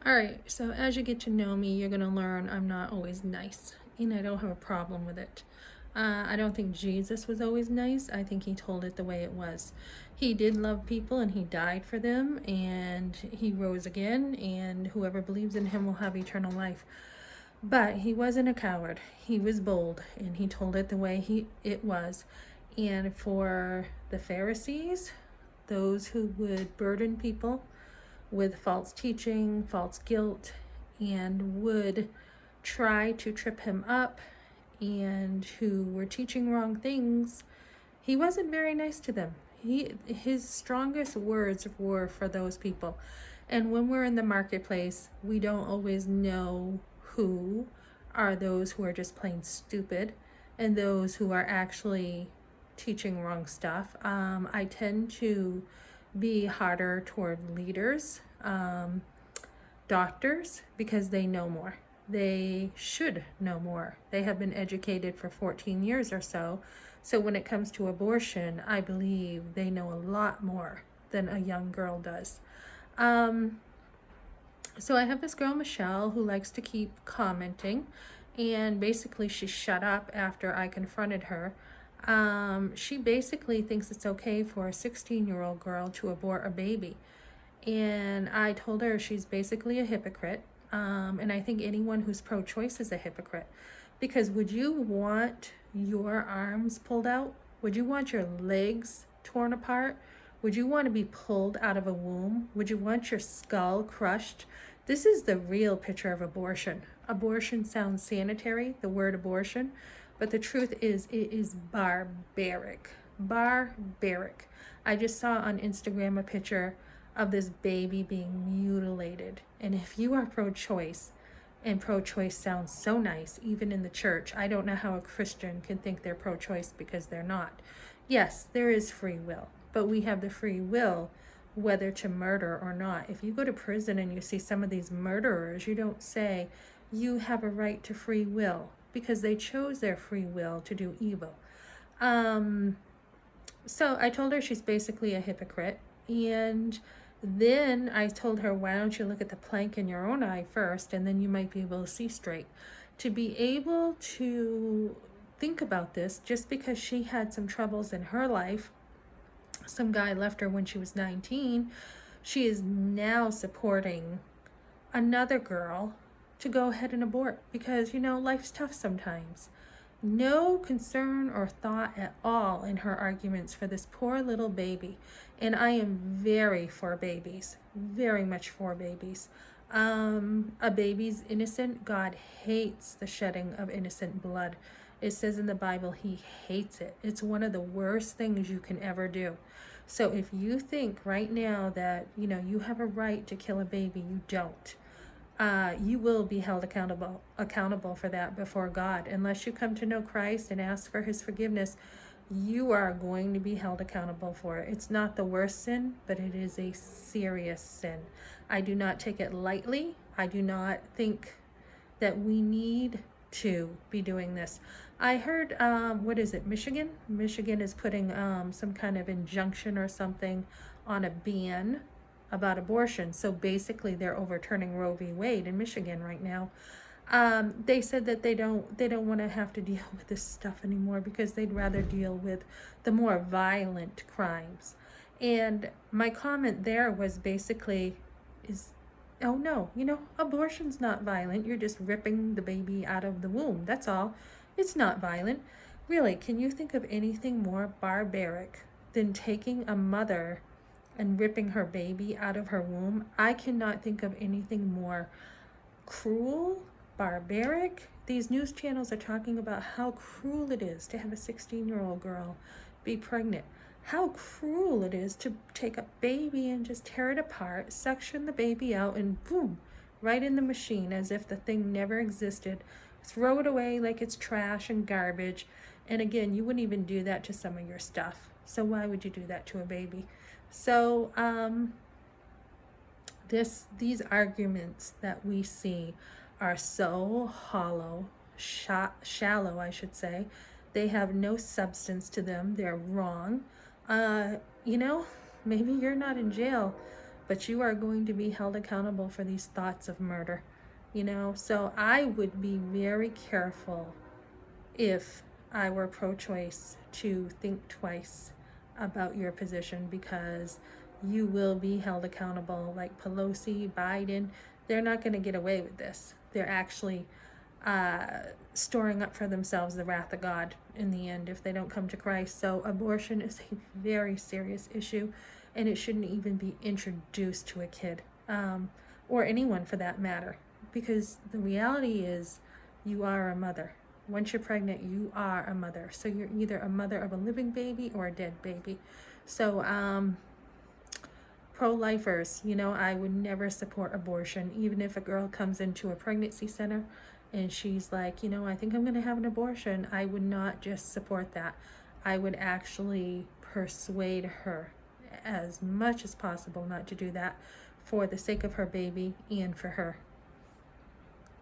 All right, so as you get to know me, you're going to learn I'm not always nice, and I don't have a problem with it. I don't think Jesus was always nice. I think he told it the way it was. He did love people and he died for them, and he rose again, and whoever believes in him will have eternal life. But he wasn't a coward. He was bold, and he told it the way it was. And for the Pharisees, those who would burden people with false teaching, false guilt, and would try to trip him up, and who were teaching wrong things, he wasn't very nice to them. His strongest words were for those people. And when we're in the marketplace, we don't always know who are those who are just plain stupid and those who are actually teaching wrong stuff. I tend to be harder toward leaders, doctors, because they know more. They should know more. They have been educated for 14 years or so. So when it comes to abortion, I believe they know a lot more than a young girl does. So I have this girl, Michelle, who likes to keep commenting. And basically, she shut up after I confronted her. She basically thinks it's okay for a 16-year-old girl to abort a baby. And I told her she's basically a hypocrite. And I think anyone who's pro-choice is a hypocrite. Because would you want your arms pulled out? Would you want your legs torn apart? Would you want to be pulled out of a womb? Would you want your skull crushed? This is the real picture of abortion. Abortion sounds sanitary, the word abortion, but the truth is it is barbaric. Barbaric. I just saw on Instagram a picture of this baby being mutilated. And if you are pro-choice, and pro-choice sounds so nice, even in the church, I don't know how a Christian can think they're pro-choice because they're not. Yes, there is free will, but we have the free will whether to murder or not. If you go to prison and you see some of these murderers, you don't say you have a right to free will because they chose their free will to do evil. So I told her she's basically a hypocrite, and then I told her, why don't you look at the plank in your own eye first, and then you might be able to see straight. To be able to think about this, just because she had some troubles in her life, some guy left her when she was 19, she is now supporting another girl to go ahead and abort because, life's tough sometimes. No concern or thought at all in her arguments for this poor little baby. And I am very for babies, very much for babies. A baby's innocent. God hates the shedding of innocent blood. It says in the Bible, he hates it. It's one of the worst things you can ever do. So if you think right now that, you have a right to kill a baby, you don't. You will be held accountable for that before God. Unless you come to know Christ and ask for his forgiveness, you are going to be held accountable for it. It's not the worst sin, but it is a serious sin. I do not take it lightly. I do not think that we need to be doing this. I heard, what is it, Michigan? Michigan is putting some kind of injunction or something on a ban about abortion. So basically they're overturning Roe v. Wade in Michigan right now. They said that they don't want to have to deal with this stuff anymore because they'd rather deal with the more violent crimes. And my comment there was basically oh no, abortion's not violent. You're just ripping the baby out of the womb. That's all. It's not violent. Really, can you think of anything more barbaric than taking a mother and ripping her baby out of her womb? I cannot think of anything more cruel, barbaric. These news channels are talking about how cruel it is to have a 16-year-old girl be pregnant. How cruel it is to take a baby and just tear it apart, suction the baby out, and boom, right in the machine as if the thing never existed. Throw it away like it's trash and garbage. And again, you wouldn't even do that to some of your stuff. So why would you do that to a baby? So these arguments that we see are so hollow, shallow, I should say. They have no substance to them. They're wrong. Maybe you're not in jail, but you are going to be held accountable for these thoughts of murder, you know? So I would be very careful, if I were pro-choice, to think twice about your position, because you will be held accountable. Like Pelosi, Biden, they're not going to get away with this. They're actually storing up for themselves the wrath of God in the end if they don't come to Christ. So abortion is a very serious issue, and it shouldn't even be introduced to a kid, or anyone for that matter, because the reality is you are a mother. Once you're pregnant, you are a mother. So you're either a mother of a living baby or a dead baby. So pro-lifers, you know, I would never support abortion. Even if a girl comes into a pregnancy center and she's like, you know, I think I'm going to have an abortion, I would not just support that. I would actually persuade her as much as possible not to do that, for the sake of her baby and for her.